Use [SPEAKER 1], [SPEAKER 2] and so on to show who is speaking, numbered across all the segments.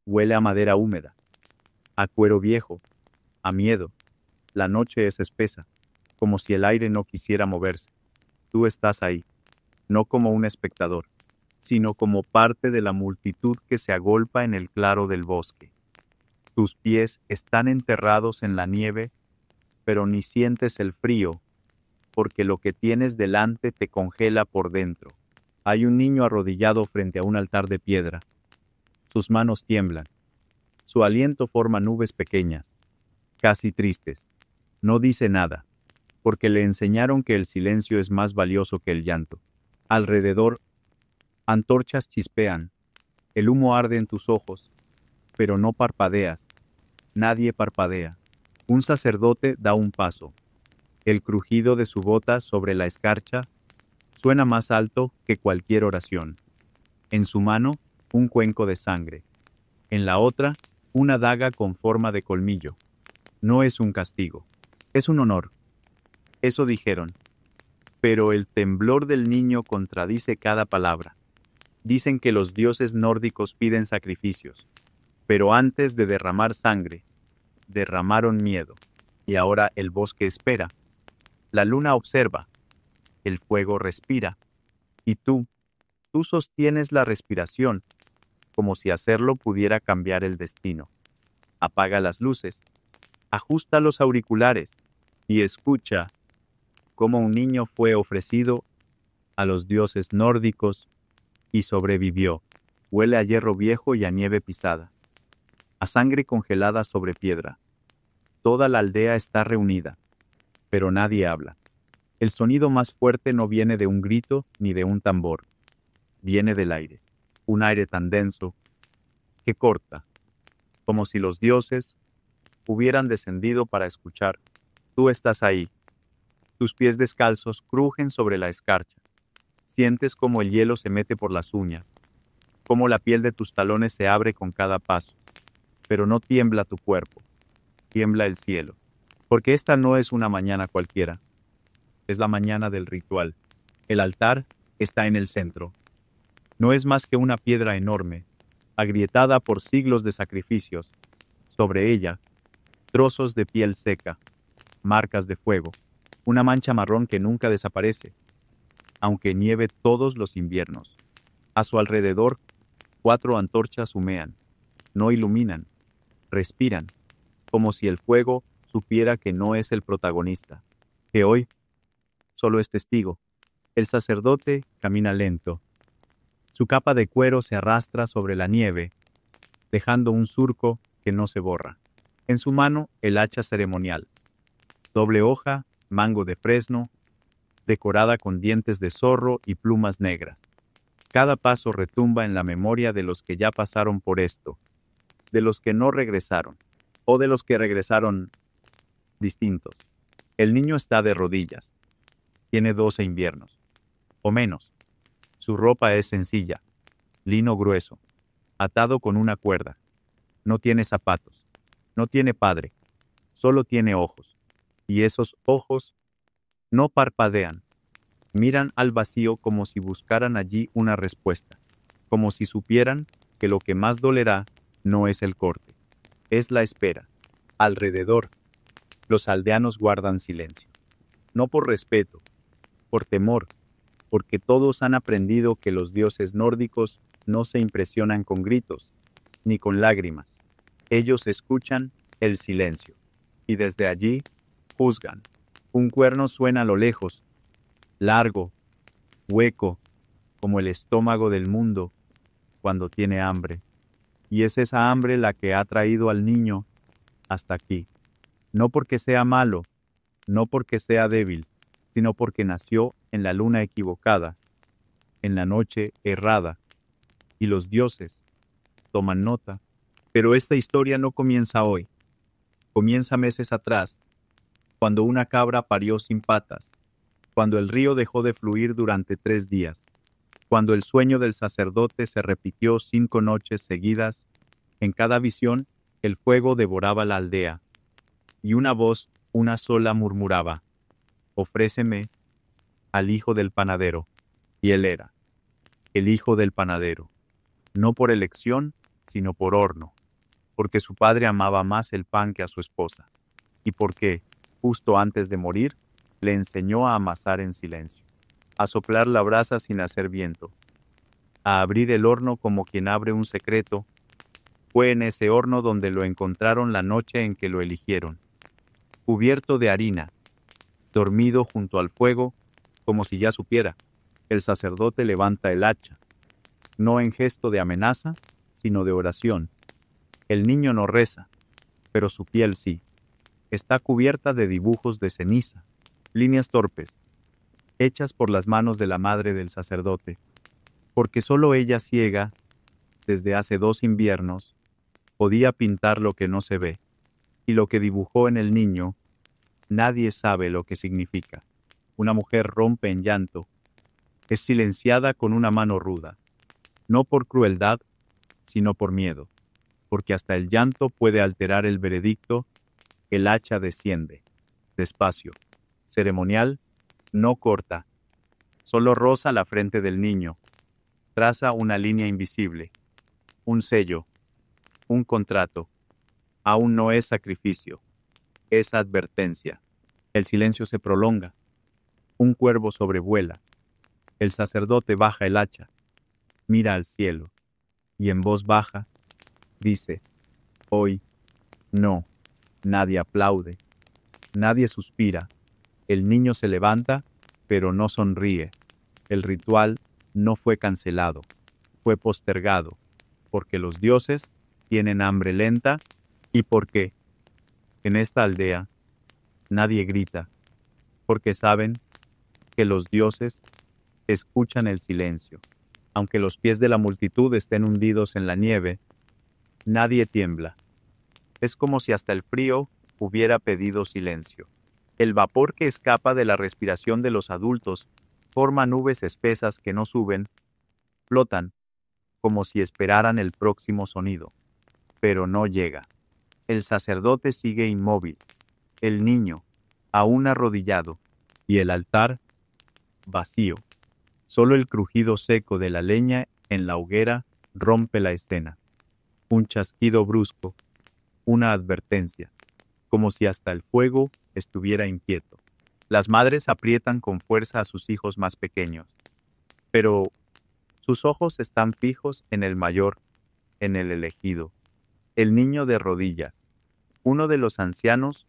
[SPEAKER 1] Huele a madera húmeda, a cuero viejo, a miedo. La noche es espesa, como si el aire no quisiera moverse. Tú estás ahí, no como un espectador, sino como parte de la multitud que se agolpa en el claro del bosque. Tus pies están enterrados en la nieve, pero ni sientes el frío, porque lo que tienes delante te congela por dentro. Hay un niño arrodillado frente a un altar de piedra. Sus manos tiemblan. Su aliento forma nubes pequeñas, casi tristes. No dice nada, porque le enseñaron que el silencio es más valioso que el llanto. Alrededor, antorchas chispean. El humo arde en tus ojos, pero no parpadeas. Nadie parpadea. Un sacerdote da un paso. El crujido de su bota sobre la escarcha suena más alto que cualquier oración. En su mano, un cuenco de sangre. En la otra, una daga con forma de colmillo. No es un castigo, es un honor. Eso dijeron. Pero el temblor del niño contradice cada palabra. Dicen que los dioses nórdicos piden sacrificios, pero antes de derramar sangre, derramaron miedo. Y ahora el bosque espera. La luna observa. El fuego respira. Y tú sostienes la respiración, como si hacerlo pudiera cambiar el destino. Apaga las luces, ajusta los auriculares y escucha cómo un niño fue ofrecido a los dioses nórdicos y sobrevivió. Huele a hierro viejo y a nieve pisada, a sangre congelada sobre piedra. Toda la aldea está reunida, pero nadie habla. El sonido más fuerte no viene de un grito ni de un tambor. Viene del aire, un aire tan denso que corta, como si los dioses hubieran descendido para escuchar. Tú estás ahí. Tus pies descalzos crujen sobre la escarcha. Sientes cómo el hielo se mete por las uñas, cómo la piel de tus talones se abre con cada paso. Pero no tiembla tu cuerpo, tiembla el cielo. Porque esta no es una mañana cualquiera. Es la mañana del ritual. El altar está en el centro. No es más que una piedra enorme, agrietada por siglos de sacrificios. Sobre ella, trozos de piel seca, marcas de fuego, una mancha marrón que nunca desaparece, aunque nieve todos los inviernos. A su alrededor, 4 antorchas humean, no iluminan, respiran, como si el fuego supiera que no es el protagonista, que hoy solo es testigo. El sacerdote camina lento. Su capa de cuero se arrastra sobre la nieve, dejando un surco que no se borra. En su mano, el hacha ceremonial. Doble hoja, mango de fresno, decorada con dientes de zorro y plumas negras. Cada paso retumba en la memoria de los que ya pasaron por esto, de los que no regresaron, o de los que regresaron distintos. El niño está de rodillas. Tiene 12 inviernos, o menos. Su ropa es sencilla, lino grueso, atado con una cuerda. No tiene zapatos, no tiene padre, solo tiene ojos. Y esos ojos no parpadean, miran al vacío como si buscaran allí una respuesta, como si supieran que lo que más dolerá no es el corte, es la espera. Alrededor, los aldeanos guardan silencio, no por respeto, por temor, porque todos han aprendido que los dioses nórdicos no se impresionan con gritos, ni con lágrimas. Ellos escuchan el silencio, y desde allí juzgan. Un cuerno suena a lo lejos, largo, hueco, como el estómago del mundo cuando tiene hambre. Y es esa hambre la que ha traído al niño hasta aquí. No porque sea malo, no porque sea débil, sino porque nació en la luna equivocada, en la noche errada, y los dioses toman nota. Pero esta historia no comienza hoy, comienza meses atrás, cuando una cabra parió sin patas, cuando el río dejó de fluir durante 3 días, cuando el sueño del sacerdote se repitió 5 noches seguidas. En cada visión, el fuego devoraba la aldea, y una voz, una sola, murmuraba: «Ofréceme al hijo del panadero». Y él era el hijo del panadero, no por elección, sino por horno, porque su padre amaba más el pan que a su esposa, y porque, justo antes de morir, le enseñó a amasar en silencio, a soplar la brasa sin hacer viento, a abrir el horno como quien abre un secreto. Fue en ese horno donde lo encontraron la noche en que lo eligieron, cubierto de harina, dormido junto al fuego, como si ya supiera. El sacerdote levanta el hacha, no en gesto de amenaza, sino de oración. El niño no reza, pero su piel sí. Está cubierta de dibujos de ceniza, líneas torpes, hechas por las manos de la madre del sacerdote, porque solo ella ciega, desde hace 2 inviernos, podía pintar lo que no se ve, y lo que dibujó en el niño, nadie sabe lo que significa. Una mujer rompe en llanto, es silenciada con una mano ruda, no por crueldad, sino por miedo, porque hasta el llanto puede alterar el veredicto. El hacha desciende, despacio, ceremonial, no corta, solo roza la frente del niño, traza una línea invisible, un sello, un contrato. Aún no es sacrificio, es advertencia. El silencio se prolonga, un cuervo sobrevuela, el sacerdote baja el hacha, mira al cielo, y en voz baja dice: hoy, no. Nadie aplaude, nadie suspira. El niño se levanta, pero no sonríe. El ritual no fue cancelado, fue postergado, porque los dioses tienen hambre lenta y porque, en esta aldea, nadie grita, porque saben que los dioses escuchan el silencio. Aunque los pies de la multitud estén hundidos en la nieve, nadie tiembla. Es como si hasta el frío hubiera pedido silencio. El vapor que escapa de la respiración de los adultos forma nubes espesas que no suben, flotan, como si esperaran el próximo sonido, pero no llega. El sacerdote sigue inmóvil, el niño, aún arrodillado, y el altar, vacío. Solo el crujido seco de la leña en la hoguera rompe la escena. Un chasquido brusco, una advertencia, como si hasta el fuego estuviera inquieto. Las madres aprietan con fuerza a sus hijos más pequeños, pero sus ojos están fijos en el mayor, en el elegido, el niño de rodillas. Uno de los ancianos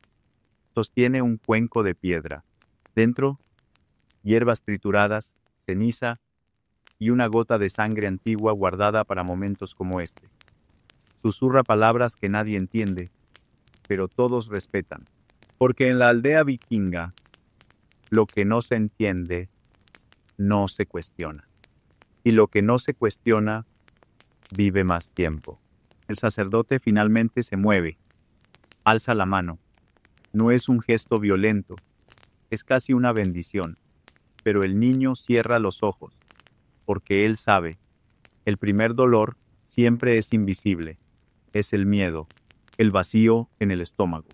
[SPEAKER 1] sostiene un cuenco de piedra. Dentro, hierbas trituradas, ceniza y una gota de sangre antigua guardada para momentos como este. Susurra palabras que nadie entiende, pero todos respetan, porque en la aldea vikinga, lo que no se entiende, no se cuestiona, y lo que no se cuestiona, vive más tiempo. El sacerdote finalmente se mueve, alza la mano. No es un gesto violento, es casi una bendición, pero el niño cierra los ojos, porque él sabe, el primer dolor siempre es invisible, es el miedo, el vacío en el estómago,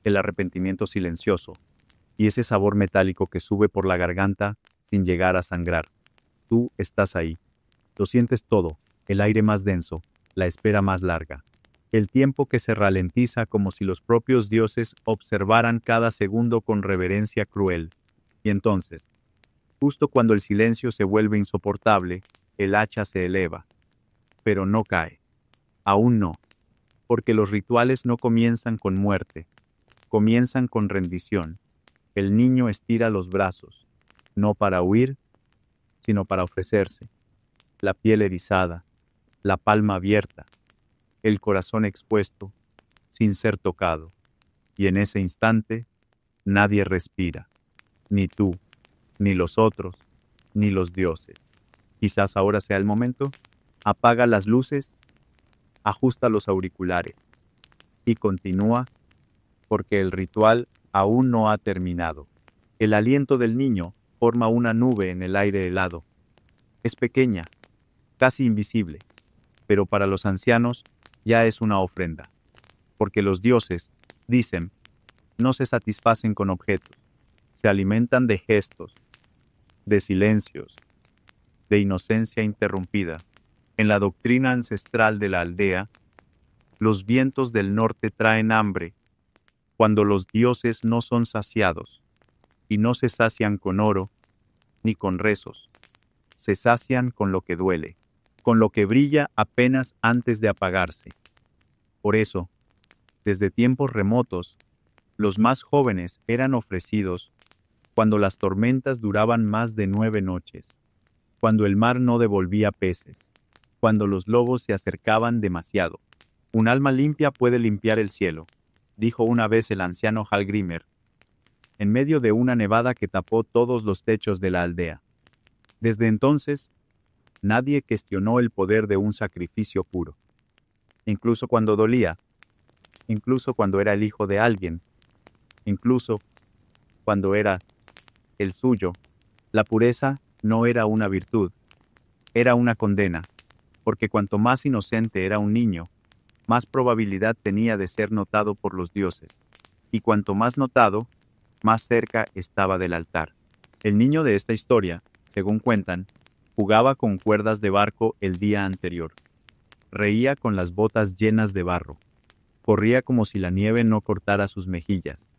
[SPEAKER 1] el arrepentimiento silencioso, y ese sabor metálico que sube por la garganta sin llegar a sangrar. Tú estás ahí, lo sientes todo, el aire más denso, la espera más larga, el tiempo que se ralentiza como si los propios dioses observaran cada segundo con reverencia cruel. Y entonces, justo cuando el silencio se vuelve insoportable, el hacha se eleva, pero no cae. Aún no, porque los rituales no comienzan con muerte, comienzan con rendición. El niño estira los brazos, no para huir, sino para ofrecerse. La piel erizada, la palma abierta, el corazón expuesto, sin ser tocado. Y en ese instante, nadie respira, ni tú, ni los otros, ni los dioses. Quizás ahora sea el momento. Apaga las luces, ajusta los auriculares y continúa, porque el ritual aún no ha terminado. El aliento del niño forma una nube en el aire helado. Es pequeña, casi invisible, pero para los ancianos ya es una ofrenda, porque los dioses, dicen, no se satisfacen con objetos, se alimentan de gestos, de silencios, de inocencia interrumpida. En la doctrina ancestral de la aldea, los vientos del norte traen hambre cuando los dioses no son saciados, y no se sacian con oro ni con rezos, se sacian con lo que duele, con lo que brilla apenas antes de apagarse. Por eso, desde tiempos remotos, los más jóvenes eran ofrecidos cuando las tormentas duraban más de 9 noches, cuando el mar no devolvía peces, cuando los lobos se acercaban demasiado. Un alma limpia puede limpiar el cielo, dijo una vez el anciano Hallgrímr, en medio de una nevada que tapó todos los techos de la aldea. Desde entonces, nadie cuestionó el poder de un sacrificio puro. Incluso cuando dolía, incluso cuando era el hijo de alguien, incluso cuando era el suyo, la pureza no era una virtud, era una condena, porque cuanto más inocente era un niño, más probabilidad tenía de ser notado por los dioses, y cuanto más notado, más cerca estaba del altar. El niño de esta historia, según cuentan, jugaba con cuerdas de barco el día anterior. Reía con las botas llenas de barro. Corría como si la nieve no cortara sus mejillas,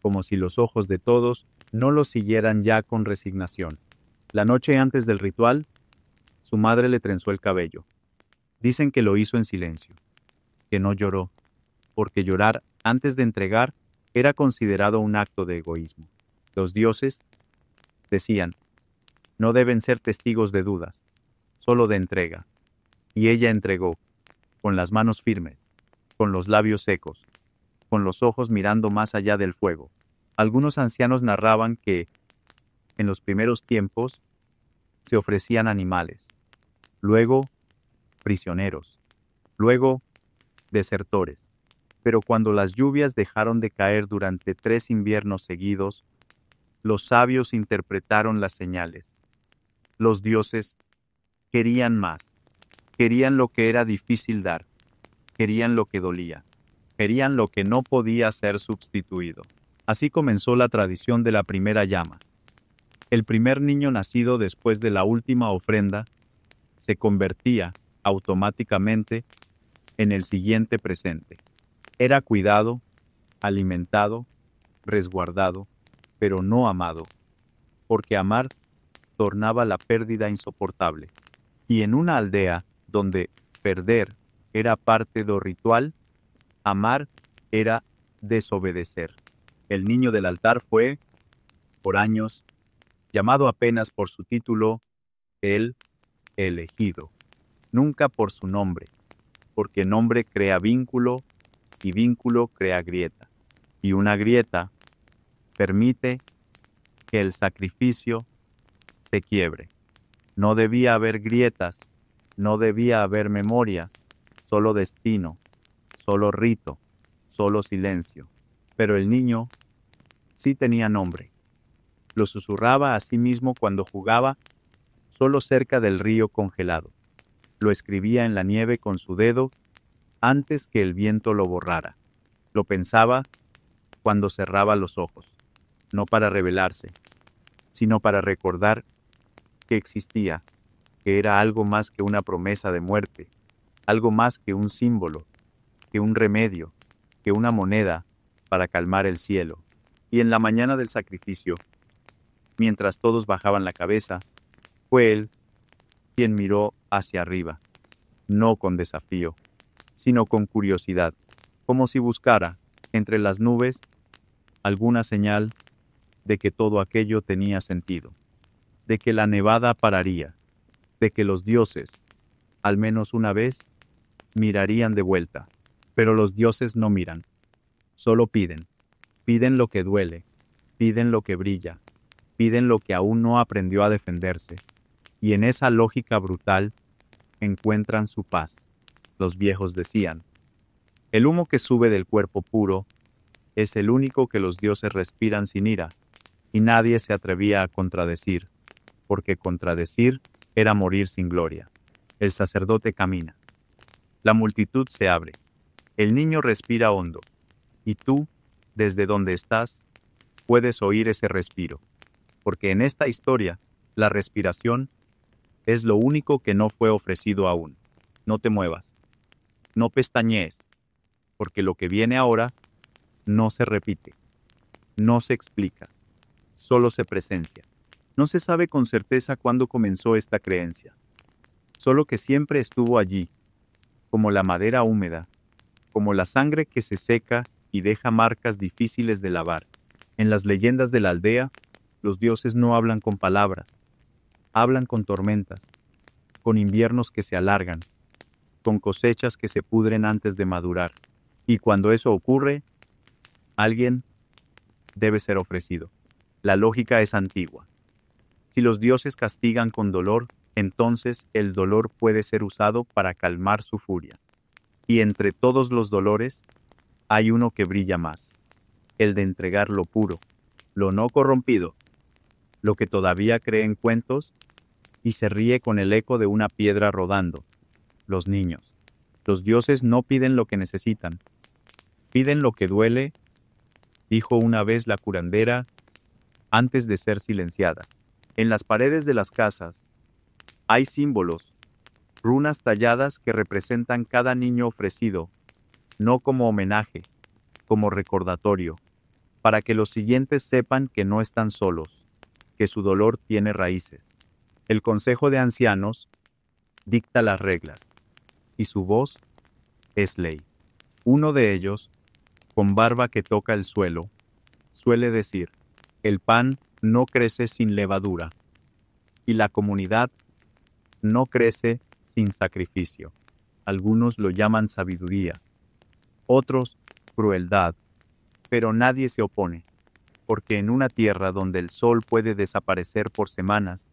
[SPEAKER 1] como si los ojos de todos no lo siguieran ya con resignación. La noche antes del ritual, su madre le trenzó el cabello. Dicen que lo hizo en silencio, que no lloró, porque llorar antes de entregar era considerado un acto de egoísmo. Los dioses, decían, no deben ser testigos de dudas, solo de entrega. Y ella entregó, con las manos firmes, con los labios secos, con los ojos mirando más allá del fuego. Algunos ancianos narraban que, en los primeros tiempos, se ofrecían animales, luego prisioneros, luego desertores. Pero cuando las lluvias dejaron de caer durante 3 inviernos seguidos, los sabios interpretaron las señales. Los dioses querían más, querían lo que era difícil dar, querían lo que dolía, querían lo que no podía ser sustituido. Así comenzó la tradición de la primera llama. El primer niño nacido después de la última ofrenda se convertía automáticamente en el siguiente presente. Era cuidado, alimentado, resguardado, pero no amado, porque amar tornaba la pérdida insoportable. Y en una aldea donde perder era parte do ritual, amar era desobedecer. El niño del altar fue, por años, llamado apenas por su título, el elegido, nunca por su nombre, porque nombre crea vínculo y vínculo crea grieta, y una grieta permite que el sacrificio se quiebre. No debía haber grietas, no debía haber memoria, solo destino, solo rito, solo silencio. Pero el niño sí tenía nombre. Lo susurraba a sí mismo cuando jugaba solo cerca del río congelado. Lo escribía en la nieve con su dedo antes que el viento lo borrara. Lo pensaba cuando cerraba los ojos, no para rebelarse, sino para recordar que existía, que era algo más que una promesa de muerte, algo más que un símbolo, que un remedio, que una moneda para calmar el cielo. Y en la mañana del sacrificio, mientras todos bajaban la cabeza, fue él quien miró hacia arriba, no con desafío, sino con curiosidad, como si buscara, entre las nubes, alguna señal de que todo aquello tenía sentido, de que la nevada pararía, de que los dioses, al menos una vez, mirarían de vuelta. Pero los dioses no miran, solo piden. Piden lo que duele, piden lo que brilla, piden lo que aún no aprendió a defenderse, y en esa lógica brutal encuentran su paz. Los viejos decían, el humo que sube del cuerpo puro es el único que los dioses respiran sin ira, y nadie se atrevía a contradecir, porque contradecir era morir sin gloria. El sacerdote camina. La multitud se abre. El niño respira hondo, y tú, desde donde estás, puedes oír ese respiro, porque en esta historia, la respiración es lo único que no fue ofrecido aún. No te muevas. No pestañees, porque lo que viene ahora no se repite, no se explica, solo se presencia. No se sabe con certeza cuándo comenzó esta creencia, solo que siempre estuvo allí, como la madera húmeda, como la sangre que se seca y deja marcas difíciles de lavar. En las leyendas de la aldea, los dioses no hablan con palabras, hablan con tormentas, con inviernos que se alargan, con cosechas que se pudren antes de madurar. Y cuando eso ocurre, alguien debe ser ofrecido. La lógica es antigua. Si los dioses castigan con dolor, entonces el dolor puede ser usado para calmar su furia. Y entre todos los dolores, hay uno que brilla más, el de entregar lo puro, lo no corrompido, lo que todavía cree en cuentos y se ríe con el eco de una piedra rodando. Los niños. Los dioses no piden lo que necesitan, piden lo que duele, dijo una vez la curandera antes de ser silenciada. En las paredes de las casas hay símbolos, runas talladas que representan cada niño ofrecido, no como homenaje, como recordatorio, para que los siguientes sepan que no están solos, que su dolor tiene raíces. El Consejo de Ancianos dicta las reglas, y su voz es ley. Uno de ellos, con barba que toca el suelo, suele decir: el pan no crece sin levadura, y la comunidad no crece sin sacrificio. Algunos lo llaman sabiduría, otros crueldad, pero nadie se opone, porque en una tierra donde el sol puede desaparecer por semanas,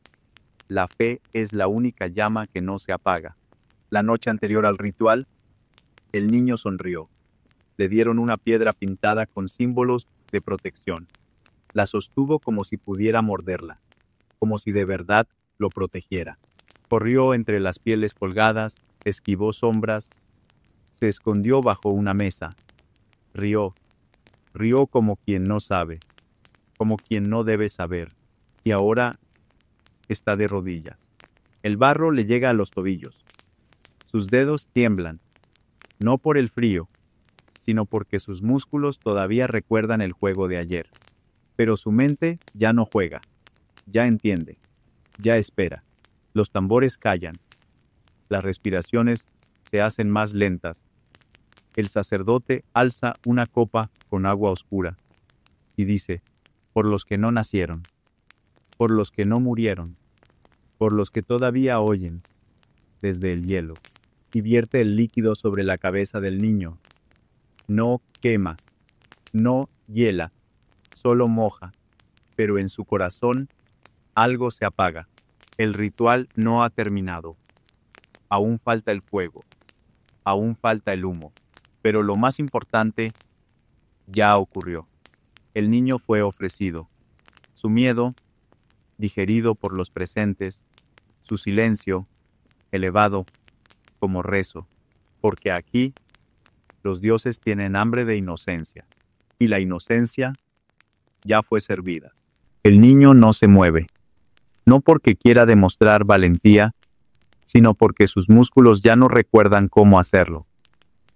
[SPEAKER 1] la fe es la única llama que no se apaga. La noche anterior al ritual, el niño sonrió. Le dieron una piedra pintada con símbolos de protección. La sostuvo como si pudiera morderla, como si de verdad lo protegiera. Corrió entre las pieles colgadas, esquivó sombras, se escondió bajo una mesa. Rió como quien no sabe, como quien no debe saber, y ahora está de rodillas. El barro le llega a los tobillos. Sus dedos tiemblan, no por el frío, sino porque sus músculos todavía recuerdan el juego de ayer. Pero su mente ya no juega, ya entiende, ya espera. Los tambores callan, las respiraciones se hacen más lentas. El sacerdote alza una copa con agua oscura y dice: por los que no nacieron, por los que no murieron, por los que todavía oyen desde el hielo, y vierte el líquido sobre la cabeza del niño. No quema, no hiela, solo moja, pero en su corazón algo se apaga. El ritual no ha terminado. Aún falta el fuego, aún falta el humo, pero lo más importante ya ocurrió. El niño fue ofrecido. Su miedo, digerido por los presentes, su silencio, elevado como rezo, porque aquí los dioses tienen hambre de inocencia, y la inocencia ya fue servida. El niño no se mueve, no porque quiera demostrar valentía, sino porque sus músculos ya no recuerdan cómo hacerlo.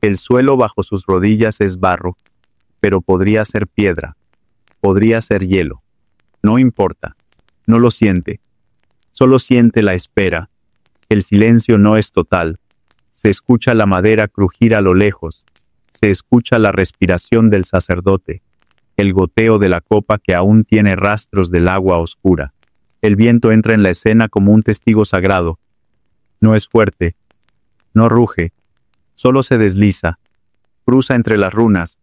[SPEAKER 1] El suelo bajo sus rodillas es barro, pero podría ser piedra, podría ser hielo. No importa, no lo siente, solo siente la espera. El silencio no es total. Se escucha la madera crujir a lo lejos, se escucha la respiración del sacerdote, el goteo de la copa que aún tiene rastros del agua oscura. El viento entra en la escena como un testigo sagrado. No es fuerte, no ruge, solo se desliza, cruza entre las runas,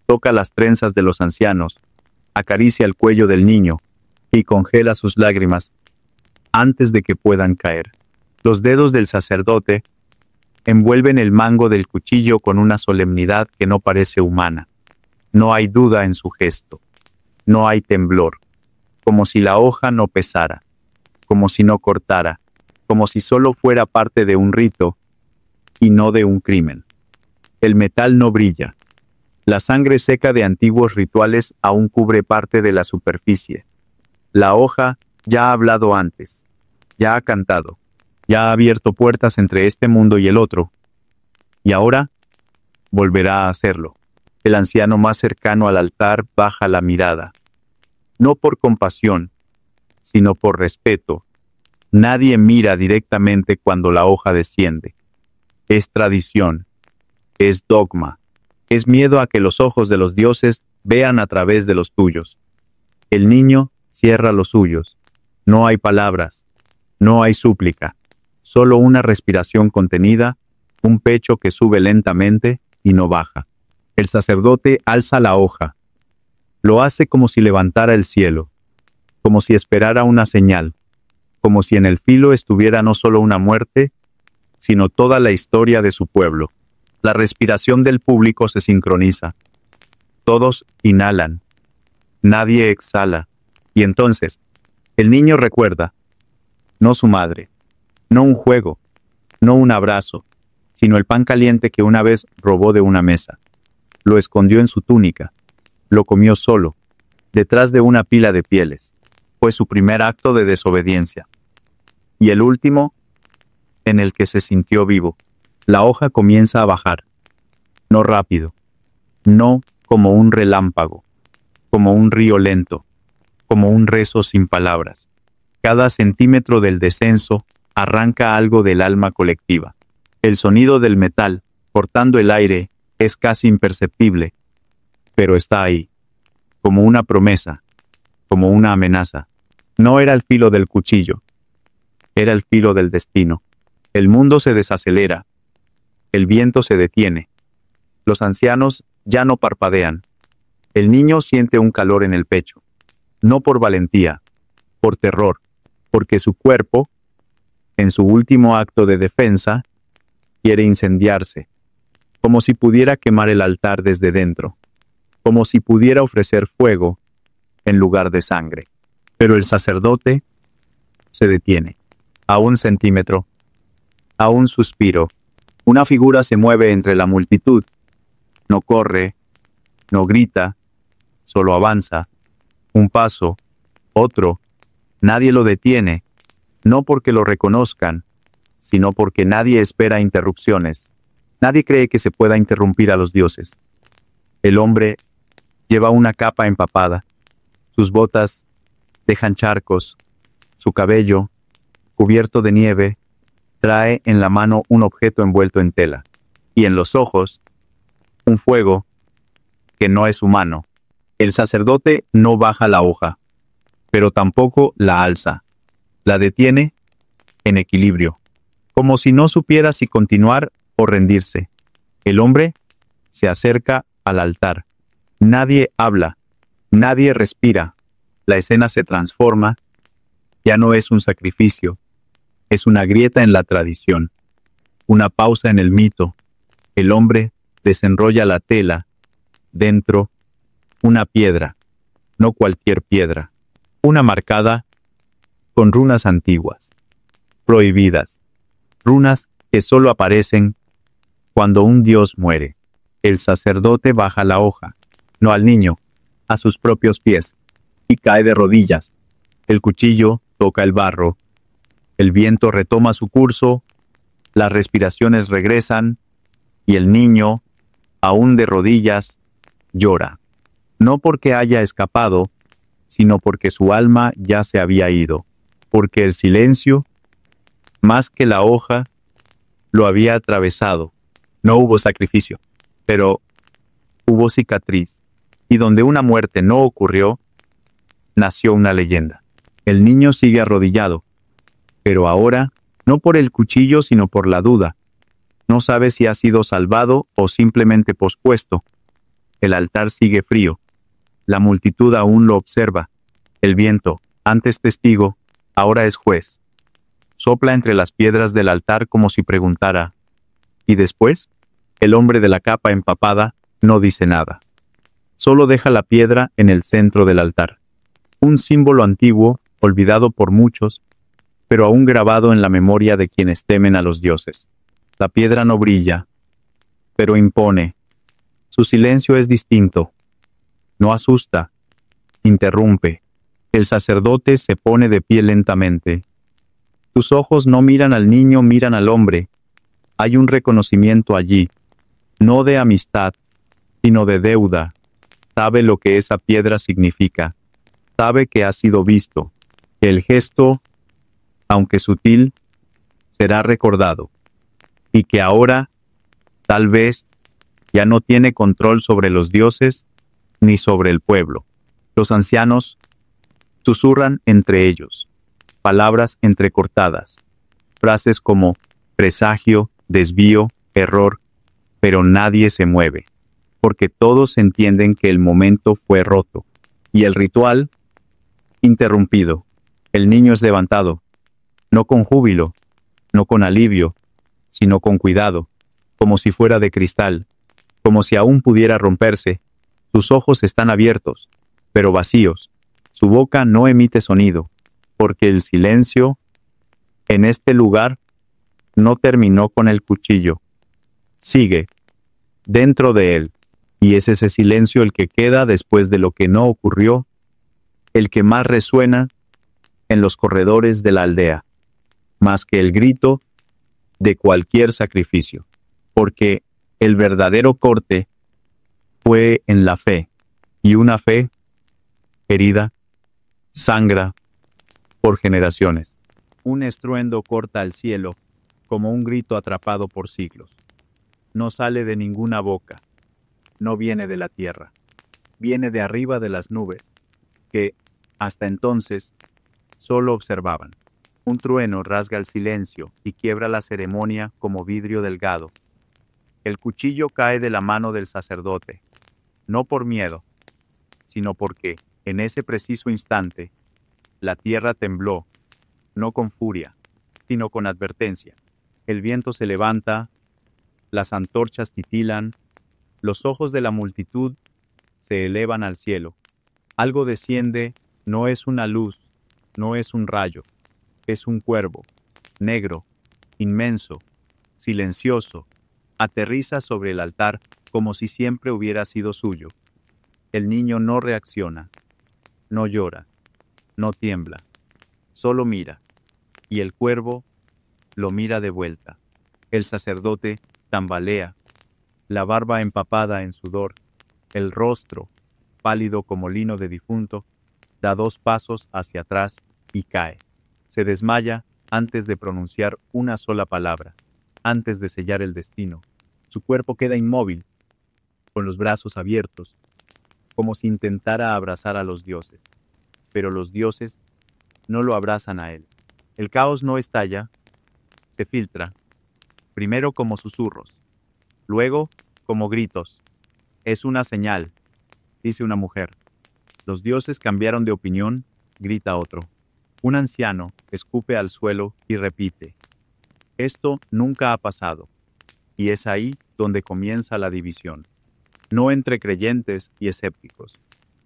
[SPEAKER 1] toca las trenzas de los ancianos, acaricia el cuello del niño y congela sus lágrimas antes de que puedan caer. Los dedos del sacerdote envuelven el mango del cuchillo con una solemnidad que no parece humana. No hay duda en su gesto, no hay temblor, como si la hoja no pesara, como si no cortara, como si solo fuera parte de un rito y no de un crimen. El metal no brilla. La sangre seca de antiguos rituales aún cubre parte de la superficie. La hoja ya ha hablado antes, ya ha cantado, Ya ha abierto puertas entre este mundo y el otro, y ahora volverá a hacerlo. El anciano más cercano al altar baja la mirada, no por compasión, sino por respeto. Nadie mira directamente cuando la hoja desciende. Es tradición, es dogma, es miedo a que los ojos de los dioses vean a través de los tuyos. El niño cierra los suyos. No hay palabras, no hay súplica, solo una respiración contenida, un pecho que sube lentamente y no baja. El sacerdote alza la hoja. Lo hace como si levantara el cielo, como si esperara una señal, como si en el filo estuviera no solo una muerte, sino toda la historia de su pueblo. La respiración del público se sincroniza. Todos inhalan. Nadie exhala. Y entonces, el niño recuerda, no su madre, no un juego, no un abrazo, sino el pan caliente que una vez robó de una mesa. Lo escondió en su túnica. Lo comió solo, detrás de una pila de pieles. Fue su primer acto de desobediencia. Y el último, en el que se sintió vivo. La hoja comienza a bajar. No rápido. No como un relámpago. Como un río lento. Como un rezo sin palabras. Cada centímetro del descenso arranca algo del alma colectiva. El sonido del metal, cortando el aire, es casi imperceptible, pero está ahí, como una promesa, como una amenaza. No era el filo del cuchillo, era el filo del destino. El mundo se desacelera, el viento se detiene, los ancianos ya no parpadean. El niño siente un calor en el pecho, no por valentía, por terror, porque su cuerpo, en su último acto de defensa, quiere incendiarse, como si pudiera quemar el altar desde dentro, como si pudiera ofrecer fuego en lugar de sangre. Pero el sacerdote se detiene, a un centímetro, a un suspiro. Una figura se mueve entre la multitud. No corre, no grita, solo avanza. Un paso, otro. Nadie lo detiene, no porque lo reconozcan, sino porque nadie espera interrupciones. Nadie cree que se pueda interrumpir a los dioses. El hombre lleva una capa empapada. Sus botas dejan charcos. Su cabello, cubierto de nieve, trae en la mano un objeto envuelto en tela. Y en los ojos, un fuego que no es humano. El sacerdote no baja la hoja, pero tampoco la alza. La detiene en equilibrio, como si no supiera si continuar o rendirse. El hombre se acerca al altar. Nadie habla, nadie respira. La escena se transforma. Ya no es un sacrificio, es una grieta en la tradición, una pausa en el mito. El hombre desenrolla la tela. Dentro, una piedra, no cualquier piedra, una marcada con runas antiguas, prohibidas, runas que solo aparecen cuando un dios muere. El sacerdote baja la hoja, no al niño, a sus propios pies, y cae de rodillas. El cuchillo toca el barro. El viento retoma su curso, las respiraciones regresan, y el niño, aún de rodillas, llora. No porque haya escapado, sino porque su alma ya se había ido, porque el silencio, más que la hoja, lo había atravesado. No hubo sacrificio, pero hubo cicatriz, y donde una muerte no ocurrió, nació una leyenda. El niño sigue arrodillado, pero ahora, no por el cuchillo, sino por la duda. No sabe si ha sido salvado o simplemente pospuesto. El altar sigue frío. La multitud aún lo observa. El viento, antes testigo, ahora es juez. Sopla entre las piedras del altar como si preguntara. ¿Y después? El hombre de la capa empapada no dice nada. Solo deja la piedra en el centro del altar. Un símbolo antiguo, olvidado por muchos, pero aún grabado en la memoria de quienes temen a los dioses. La piedra no brilla, pero impone. Su silencio es distinto. No asusta, interrumpe. El sacerdote se pone de pie lentamente. Tus ojos no miran al niño, miran al hombre. Hay un reconocimiento allí, no de amistad, sino de deuda. Sabe lo que esa piedra significa. Sabe que ha sido visto, que el gesto, aunque sutil, será recordado, y que ahora, tal vez, ya no tiene control sobre los dioses ni sobre el pueblo. Los ancianos susurran entre ellos, palabras entrecortadas, frases como presagio, desvío, error, pero nadie se mueve, porque todos entienden que el momento fue roto, y el ritual interrumpido. El niño es levantado, no con júbilo, no con alivio, sino con cuidado, como si fuera de cristal, como si aún pudiera romperse. Sus ojos están abiertos, pero vacíos. Su boca no emite sonido, porque el silencio en este lugar no terminó con el cuchillo. Sigue, dentro de él, y es ese silencio el que queda después de lo que no ocurrió, el que más resuena en los corredores de la aldea, más que el grito de cualquier sacrificio, porque el verdadero corte fue en la fe, y una fe herida sangra por generaciones. Un estruendo corta el cielo como un grito atrapado por siglos. No sale de ninguna boca, no viene de la tierra, viene de arriba de las nubes, que, hasta entonces, solo observaban. Un trueno rasga el silencio y quiebra la ceremonia como vidrio delgado. El cuchillo cae de la mano del sacerdote, no por miedo, sino porque, en ese preciso instante, la tierra tembló, no con furia, sino con advertencia. El viento se levanta, las antorchas titilan, los ojos de la multitud se elevan al cielo. Algo desciende, no es una luz, no es un rayo, es un cuervo, negro, inmenso, silencioso, aterriza sobre el altar como si siempre hubiera sido suyo. El niño no reacciona, no llora, no tiembla, solo mira, y el cuervo lo mira de vuelta. El sacerdote tambalea, la barba empapada en sudor, el rostro, pálido como lino de difunto, da 2 pasos hacia atrás y cae. Se desmaya antes de pronunciar una sola palabra, antes de sellar el destino. Su cuerpo queda inmóvil, con los brazos abiertos, como si intentara abrazar a los dioses. Pero los dioses no lo abrazan a él. El caos no estalla, se filtra, primero como susurros, luego como gritos. Es una señal, dice una mujer. Los dioses cambiaron de opinión, grita otro. Un anciano escupe al suelo y repite. Esto nunca ha pasado. Y es ahí donde comienza la división. No entre creyentes y escépticos,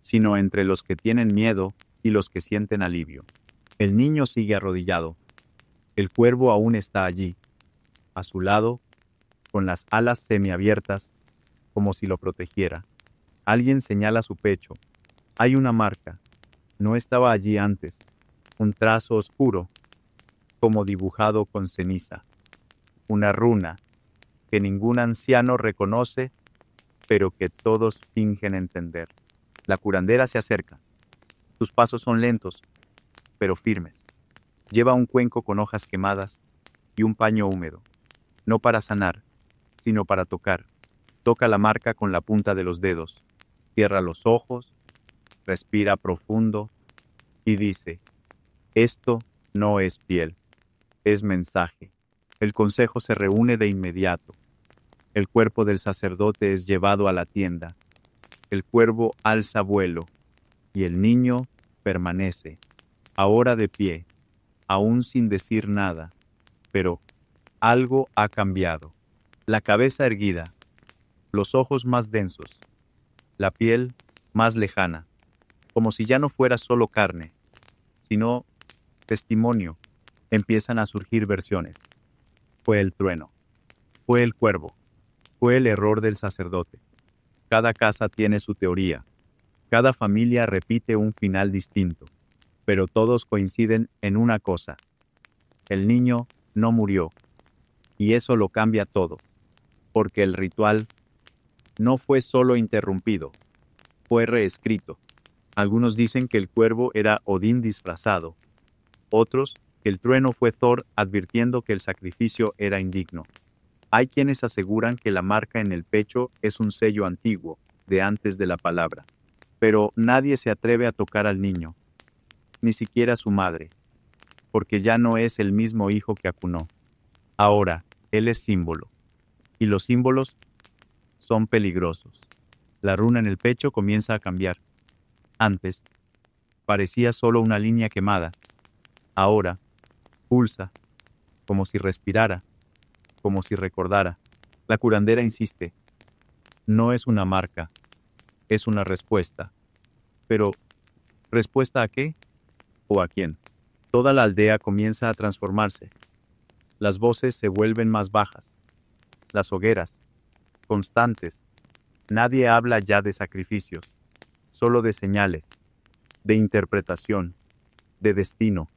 [SPEAKER 1] sino entre los que tienen miedo y los que sienten alivio. El niño sigue arrodillado. El cuervo aún está allí, a su lado, con las alas semiabiertas, como si lo protegiera. Alguien señala su pecho. Hay una marca. No estaba allí antes. Un trazo oscuro, como dibujado con ceniza. Una runa que ningún anciano reconoce, pero que todos fingen entender. La curandera se acerca. Sus pasos son lentos, pero firmes. Lleva un cuenco con hojas quemadas y un paño húmedo. No para sanar, sino para tocar. Toca la marca con la punta de los dedos. Cierra los ojos, respira profundo y dice, esto no es piel, es mensaje. El consejo se reúne de inmediato. El cuerpo del sacerdote es llevado a la tienda. El cuervo alza vuelo y el niño permanece, ahora de pie, aún sin decir nada, pero algo ha cambiado. La cabeza erguida, los ojos más densos, la piel más lejana, como si ya no fuera solo carne, sino testimonio. Empiezan a surgir versiones. Fue el trueno, fue el cuervo, fue el error del sacerdote. Cada casa tiene su teoría, cada familia repite un final distinto, pero todos coinciden en una cosa. El niño no murió, y eso lo cambia todo, porque el ritual no fue solo interrumpido, fue reescrito. Algunos dicen que el cuervo era Odín disfrazado, otros que el trueno fue Thor advirtiendo que el sacrificio era indigno. Hay quienes aseguran que la marca en el pecho es un sello antiguo, de antes de la palabra. Pero nadie se atreve a tocar al niño, ni siquiera su madre, porque ya no es el mismo hijo que acunó. Ahora, él es símbolo, y los símbolos son peligrosos. La runa en el pecho comienza a cambiar. Antes, parecía solo una línea quemada. Ahora, pulsa, como si respirara, como si recordara. La curandera insiste, no es una marca, es una respuesta. Pero, ¿respuesta a qué? ¿O a quién? Toda la aldea comienza a transformarse. Las voces se vuelven más bajas. Las hogueras, constantes. Nadie habla ya de sacrificios, solo de señales, de interpretación, de destino,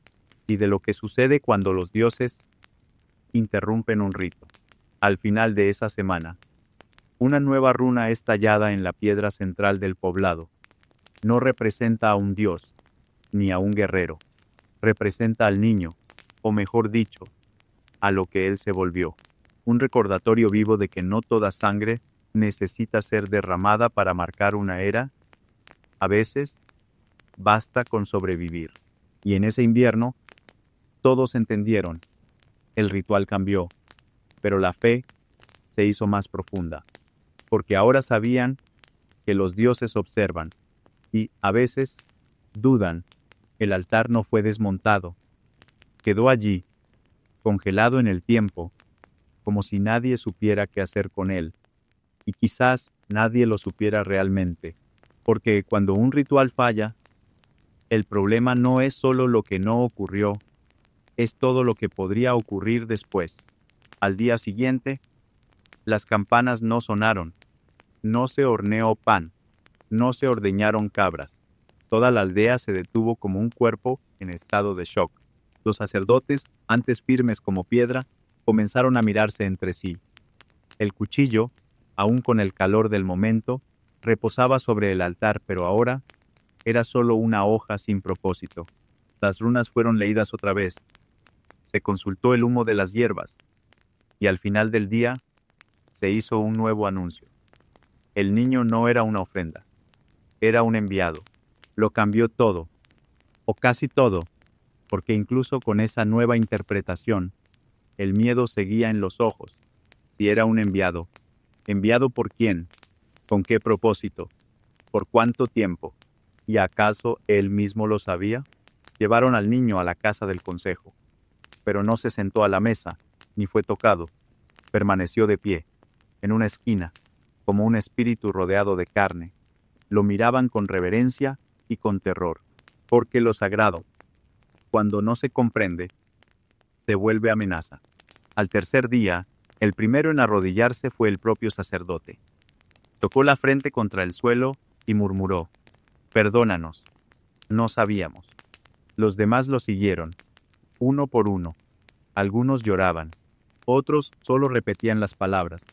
[SPEAKER 1] y de lo que sucede cuando los dioses interrumpen un rito. Al final de esa semana, una nueva runa es tallada en la piedra central del poblado. No representa a un dios, ni a un guerrero. Representa al niño, o mejor dicho, a lo que él se volvió. Un recordatorio vivo de que no toda sangre necesita ser derramada para marcar una era. A veces, basta con sobrevivir. Y en ese invierno, todos entendieron. El ritual cambió, pero la fe se hizo más profunda, porque ahora sabían que los dioses observan y, a veces, dudan. El altar no fue desmontado. Quedó allí, congelado en el tiempo, como si nadie supiera qué hacer con él. Y quizás nadie lo supiera realmente, porque cuando un ritual falla, el problema no es solo lo que no ocurrió, es todo lo que podría ocurrir después. Al día siguiente, las campanas no sonaron, no se horneó pan, no se ordeñaron cabras. Toda la aldea se detuvo como un cuerpo en estado de shock. Los sacerdotes, antes firmes como piedra, comenzaron a mirarse entre sí. El cuchillo, aún con el calor del momento, reposaba sobre el altar, pero ahora era solo una hoja sin propósito. Las runas fueron leídas otra vez. Se consultó el humo de las hierbas, y al final del día se hizo un nuevo anuncio. El niño no era una ofrenda, era un enviado. Lo cambió todo, o casi todo, porque incluso con esa nueva interpretación, el miedo seguía en los ojos. Si era un enviado, ¿enviado por quién? ¿Con qué propósito? ¿Por cuánto tiempo? ¿Y acaso él mismo lo sabía? Llevaron al niño a la casa del consejo, pero no se sentó a la mesa, ni fue tocado. Permaneció de pie, en una esquina, como un espíritu rodeado de carne. Lo miraban con reverencia y con terror, porque lo sagrado, cuando no se comprende, se vuelve amenaza. Al tercer día, el primero en arrodillarse fue el propio sacerdote. Tocó la frente contra el suelo y murmuró, «Perdónanos, no sabíamos». Los demás lo siguieron, uno por uno. Algunos lloraban, otros solo repetían las palabras,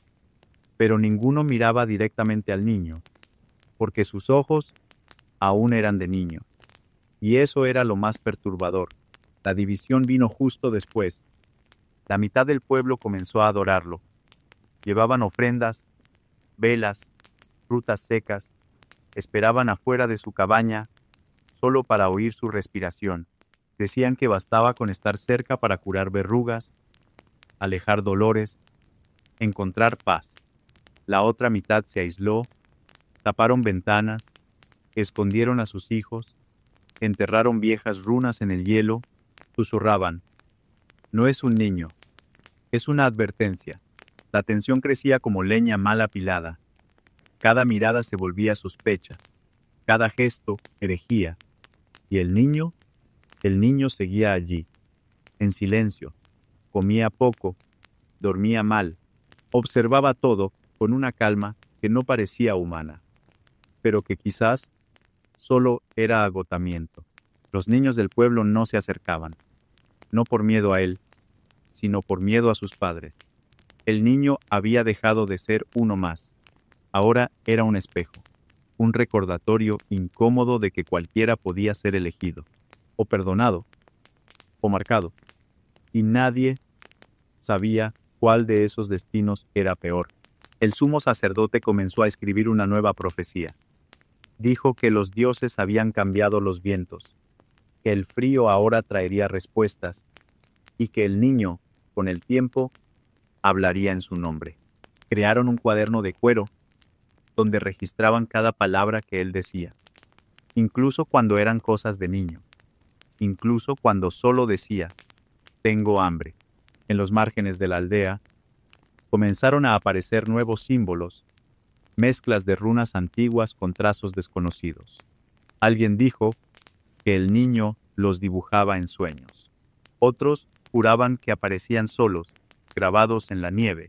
[SPEAKER 1] pero ninguno miraba directamente al niño, porque sus ojos aún eran de niño. Y eso era lo más perturbador. La división vino justo después. La mitad del pueblo comenzó a adorarlo. Llevaban ofrendas, velas, frutas secas, esperaban afuera de su cabaña solo para oír su respiración. Decían que bastaba con estar cerca para curar verrugas, alejar dolores, encontrar paz. La otra mitad se aisló, taparon ventanas, escondieron a sus hijos, enterraron viejas runas en el hielo, susurraban, «No es un niño, es una advertencia». La tensión crecía como leña mal apilada. Cada mirada se volvía sospecha, cada gesto herejía. Y el niño seguía allí, en silencio, comía poco, dormía mal, observaba todo con una calma que no parecía humana, pero que quizás solo era agotamiento. Los niños del pueblo no se acercaban, no por miedo a él, sino por miedo a sus padres. El niño había dejado de ser uno más. Ahora era un espejo, un recordatorio incómodo de que cualquiera podía ser elegido, o perdonado, o marcado, y nadie sabía cuál de esos destinos era peor. El sumo sacerdote comenzó a escribir una nueva profecía. Dijo que los dioses habían cambiado los vientos, que el frío ahora traería respuestas, y que el niño, con el tiempo, hablaría en su nombre. Crearon un cuaderno de cuero, donde registraban cada palabra que él decía, incluso cuando eran cosas de niño, incluso cuando solo decía, tengo hambre. En los márgenes de la aldea, comenzaron a aparecer nuevos símbolos, mezclas de runas antiguas con trazos desconocidos. Alguien dijo que el niño los dibujaba en sueños. Otros juraban que aparecían solos, grabados en la nieve.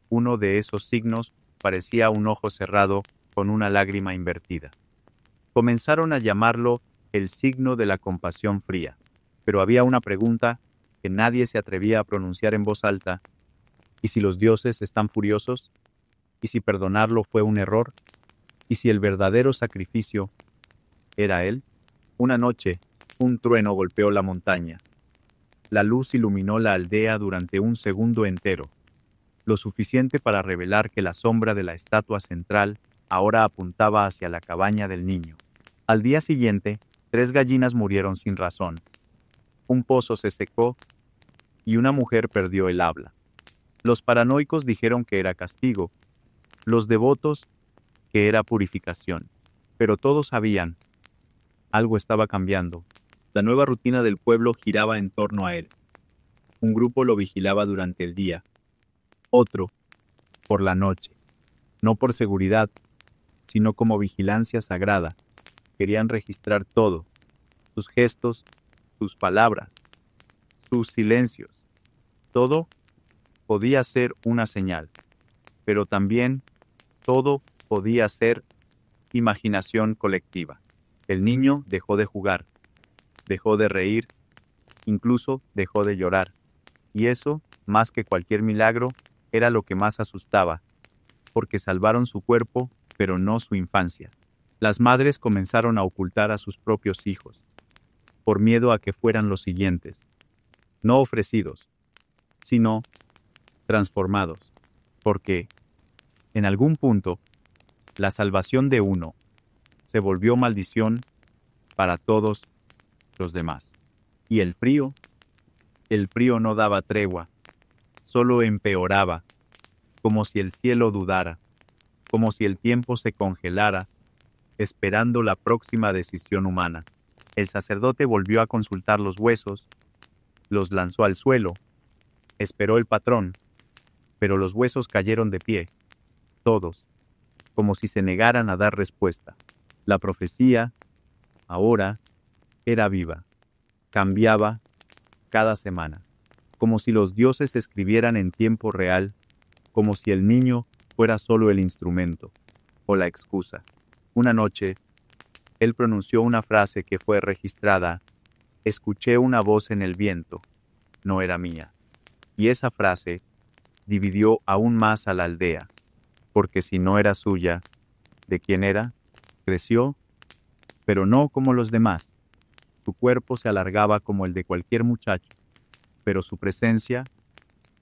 [SPEAKER 1] Uno de esos signos parecía un ojo cerrado con una lágrima invertida. Comenzaron a llamarlo el signo de la compasión fría, pero había una pregunta que nadie se atrevía a pronunciar en voz alta. ¿Y si los dioses están furiosos? ¿Y si perdonarlo fue un error? ¿Y si el verdadero sacrificio era él? Una noche, un trueno golpeó la montaña. La luz iluminó la aldea durante un segundo entero, lo suficiente para revelar que la sombra de la estatua central ahora apuntaba hacia la cabaña del niño. Al día siguiente, 3 gallinas murieron sin razón. Un pozo se secó y una mujer perdió el habla. Los paranoicos dijeron que era castigo, los devotos que era purificación. Pero todos sabían, algo estaba cambiando. La nueva rutina del pueblo giraba en torno a él. Un grupo lo vigilaba durante el día, otro por la noche. No por seguridad, sino como vigilancia sagrada. Querían registrar todo, sus gestos, sus palabras, sus silencios. Todo podía ser una señal, pero también todo podía ser imaginación colectiva. El niño dejó de jugar, dejó de reír, incluso dejó de llorar. Y eso, más que cualquier milagro, era lo que más asustaba, porque salvaron su cuerpo, pero no su infancia. Las madres comenzaron a ocultar a sus propios hijos, por miedo a que fueran los siguientes, no ofrecidos, sino transformados, porque, en algún punto, la salvación de uno se volvió maldición para todos los demás. Y el frío no daba tregua, solo empeoraba, como si el cielo dudara, como si el tiempo se congelara, esperando la próxima decisión humana. El sacerdote volvió a consultar los huesos, los lanzó al suelo, esperó el patrón, pero los huesos cayeron de pie, todos, como si se negaran a dar respuesta. La profecía, ahora, era viva, cambiaba cada semana, como si los dioses escribieran en tiempo real, como si el niño fuera solo el instrumento, o la excusa. Una noche, él pronunció una frase que fue registrada: escuché una voz en el viento, no era mía. Y esa frase dividió aún más a la aldea, porque si no era suya, ¿de quién era? Creció, pero no como los demás. Su cuerpo se alargaba como el de cualquier muchacho, pero su presencia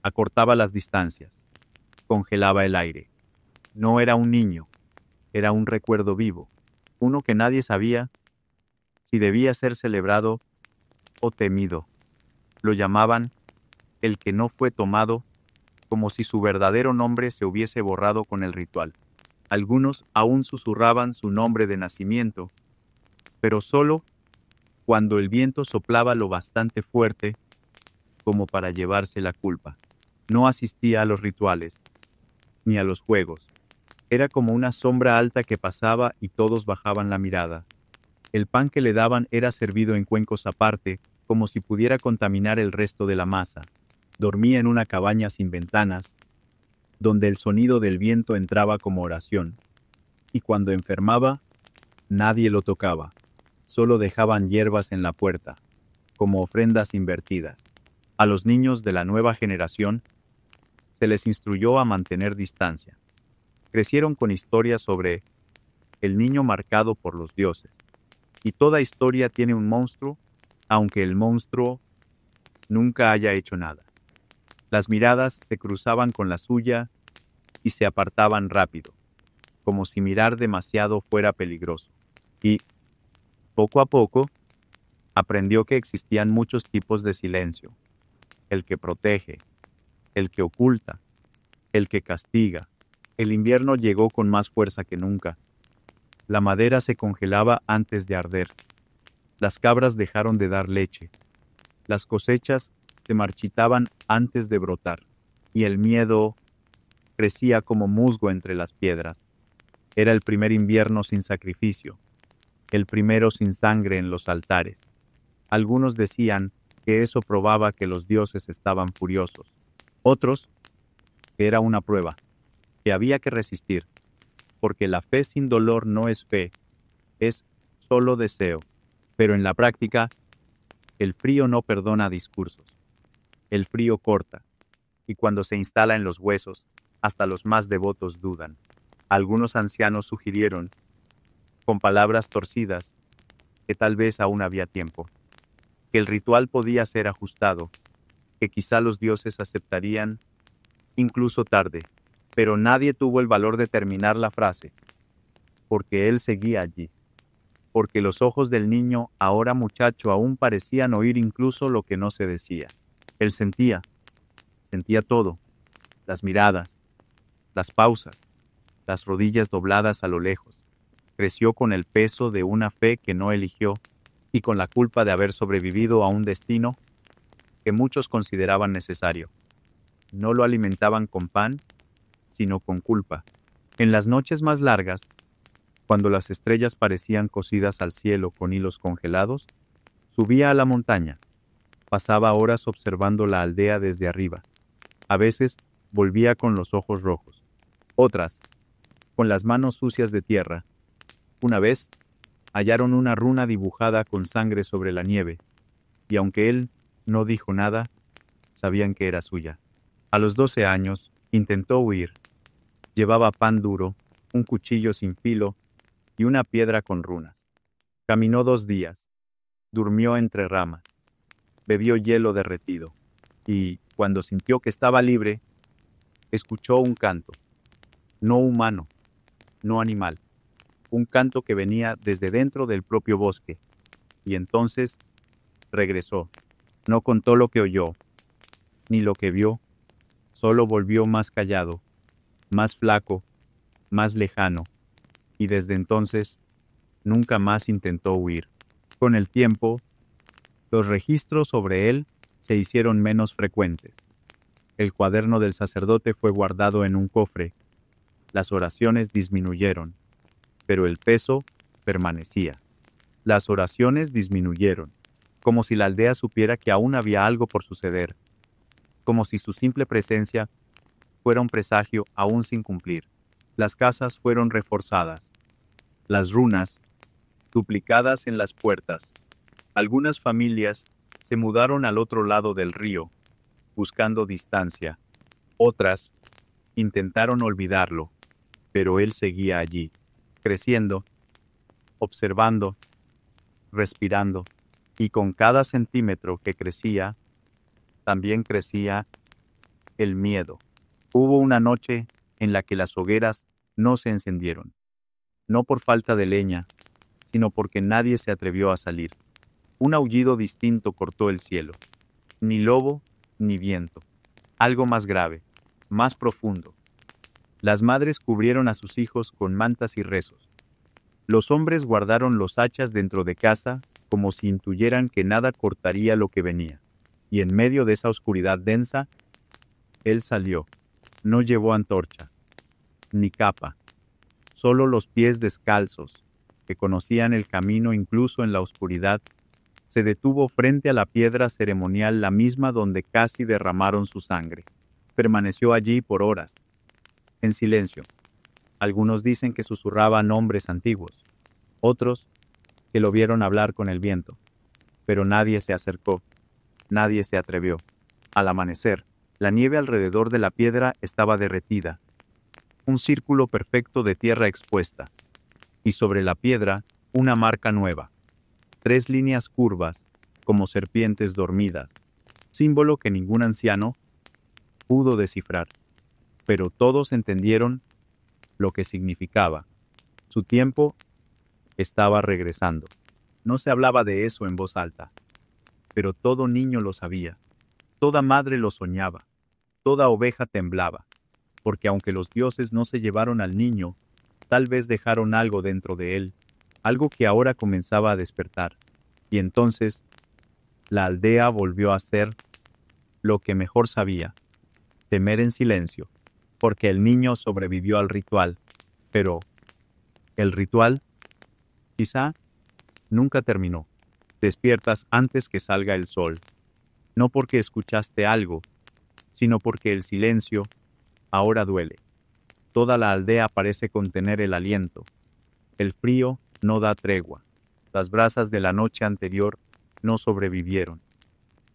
[SPEAKER 1] acortaba las distancias, congelaba el aire. No era un niño, era un recuerdo vivo, uno que nadie sabía si debía ser celebrado o temido. Lo llamaban el que no fue tomado, como si su verdadero nombre se hubiese borrado con el ritual. Algunos aún susurraban su nombre de nacimiento, pero solo cuando el viento soplaba lo bastante fuerte como para llevarse la culpa. No asistía a los rituales, ni a los juegos. Era como una sombra alta que pasaba y todos bajaban la mirada. El pan que le daban era servido en cuencos aparte, como si pudiera contaminar el resto de la masa. Dormía en una cabaña sin ventanas, donde el sonido del viento entraba como oración. Y cuando enfermaba, nadie lo tocaba. Solo dejaban hierbas en la puerta, como ofrendas invertidas. A los niños de la nueva generación se les instruyó a mantener distancia. Crecieron con historias sobre el niño marcado por los dioses. Y toda historia tiene un monstruo, aunque el monstruo nunca haya hecho nada. Las miradas se cruzaban con la suya y se apartaban rápido, como si mirar demasiado fuera peligroso. Y, poco a poco, aprendió que existían muchos tipos de silencio: el que protege, el que oculta, el que castiga. El invierno llegó con más fuerza que nunca. La madera se congelaba antes de arder. Las cabras dejaron de dar leche. Las cosechas se marchitaban antes de brotar. Y el miedo crecía como musgo entre las piedras. Era el primer invierno sin sacrificio, el primero sin sangre en los altares. Algunos decían que eso probaba que los dioses estaban furiosos. Otros, que era una prueba, que había que resistir, porque la fe sin dolor no es fe, es solo deseo. Pero en la práctica, el frío no perdona discursos. El frío corta, y cuando se instala en los huesos, hasta los más devotos dudan. Algunos ancianos sugirieron, con palabras torcidas, que tal vez aún había tiempo, que el ritual podía ser ajustado, que quizá los dioses aceptarían, incluso tarde, pero nadie tuvo el valor de terminar la frase, porque él seguía allí, porque los ojos del niño, ahora muchacho, aún parecían oír incluso lo que no se decía. Él sentía todo, las miradas, las pausas, las rodillas dobladas a lo lejos. Creció con el peso de una fe que no eligió y con la culpa de haber sobrevivido a un destino que muchos consideraban necesario. No lo alimentaban con pan, sino con culpa. En las noches más largas, cuando las estrellas parecían cosidas al cielo con hilos congelados, subía a la montaña. Pasaba horas observando la aldea desde arriba. A veces volvía con los ojos rojos. Otras, con las manos sucias de tierra. Una vez, hallaron una runa dibujada con sangre sobre la nieve, y aunque él no dijo nada, sabían que era suya. A los 12 años, intentó huir. Llevaba pan duro, un cuchillo sin filo y una piedra con runas. Caminó 2 días. Durmió entre ramas. Bebió hielo derretido. Y, cuando sintió que estaba libre, escuchó un canto. No humano, no animal. Un canto que venía desde dentro del propio bosque. Y entonces regresó. No contó lo que oyó, ni lo que vio. Solo volvió más callado, más flaco, más lejano. Y desde entonces, nunca más intentó huir. Con el tiempo, los registros sobre él se hicieron menos frecuentes. El cuaderno del sacerdote fue guardado en un cofre. Las oraciones disminuyeron, pero el peso permanecía. Las oraciones disminuyeron, como si la aldea supiera que aún había algo por suceder, como si su simple presencia fuera un presagio aún sin cumplir. Las casas fueron reforzadas, las runas duplicadas en las puertas. Algunas familias se mudaron al otro lado del río, buscando distancia. Otras intentaron olvidarlo, pero él seguía allí, creciendo, observando, respirando, y con cada centímetro que crecía, también crecía el miedo. Hubo una noche en la que las hogueras no se encendieron, no por falta de leña, sino porque nadie se atrevió a salir. Un aullido distinto cortó el cielo. Ni lobo, ni viento. Algo más grave, más profundo. Las madres cubrieron a sus hijos con mantas y rezos. Los hombres guardaron los hachas dentro de casa, como si intuyeran que nada cortaría lo que venía. Y en medio de esa oscuridad densa, él salió. No llevó antorcha, ni capa, solo los pies descalzos, que conocían el camino incluso en la oscuridad. Se detuvo frente a la piedra ceremonial, la misma donde casi derramaron su sangre. Permaneció allí por horas, en silencio. Algunos dicen que susurraba nombres antiguos, otros que lo vieron hablar con el viento, pero nadie se acercó, nadie se atrevió. Al amanecer, la nieve alrededor de la piedra estaba derretida, un círculo perfecto de tierra expuesta, y sobre la piedra una marca nueva, 3 líneas curvas, como serpientes dormidas, símbolo que ningún anciano pudo descifrar, pero todos entendieron lo que significaba. Su tiempo estaba regresando. No se hablaba de eso en voz alta, pero todo niño lo sabía, toda madre lo soñaba, toda oveja temblaba, porque aunque los dioses no se llevaron al niño, tal vez dejaron algo dentro de él, algo que ahora comenzaba a despertar. Y entonces, la aldea volvió a ser lo que mejor sabía, temer en silencio, porque el niño sobrevivió al ritual, pero el ritual, quizá, nunca terminó. Despiertas antes que salga el sol, no porque escuchaste algo, sino porque el silencio ahora duele. Toda la aldea parece contener el aliento. El frío no da tregua. Las brasas de la noche anterior no sobrevivieron,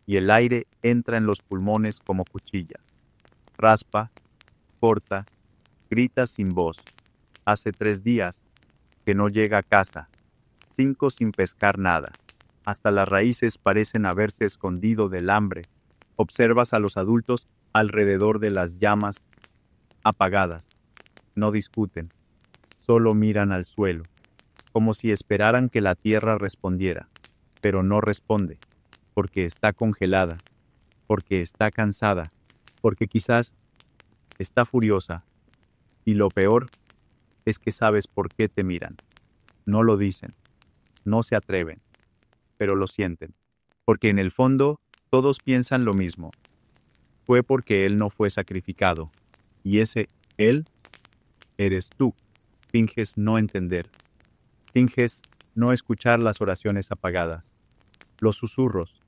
[SPEAKER 1] y el aire entra en los pulmones como cuchilla. Raspa, corta, grita sin voz. Hace 3 días que no llega a casa, 5 sin pescar nada. Hasta las raíces parecen haberse escondido del hambre. Observas a los adultos alrededor de las llamas apagadas. No discuten, solo miran al suelo, como si esperaran que la tierra respondiera, pero no responde, porque está congelada, porque está cansada, porque quizás está furiosa, y lo peor es que sabes por qué te miran. No lo dicen, no se atreven, pero lo sienten, porque en el fondo todos piensan lo mismo. Fue porque él no fue sacrificado, y ese él eres tú. Finges no entender, finges no escuchar las oraciones apagadas, los susurros,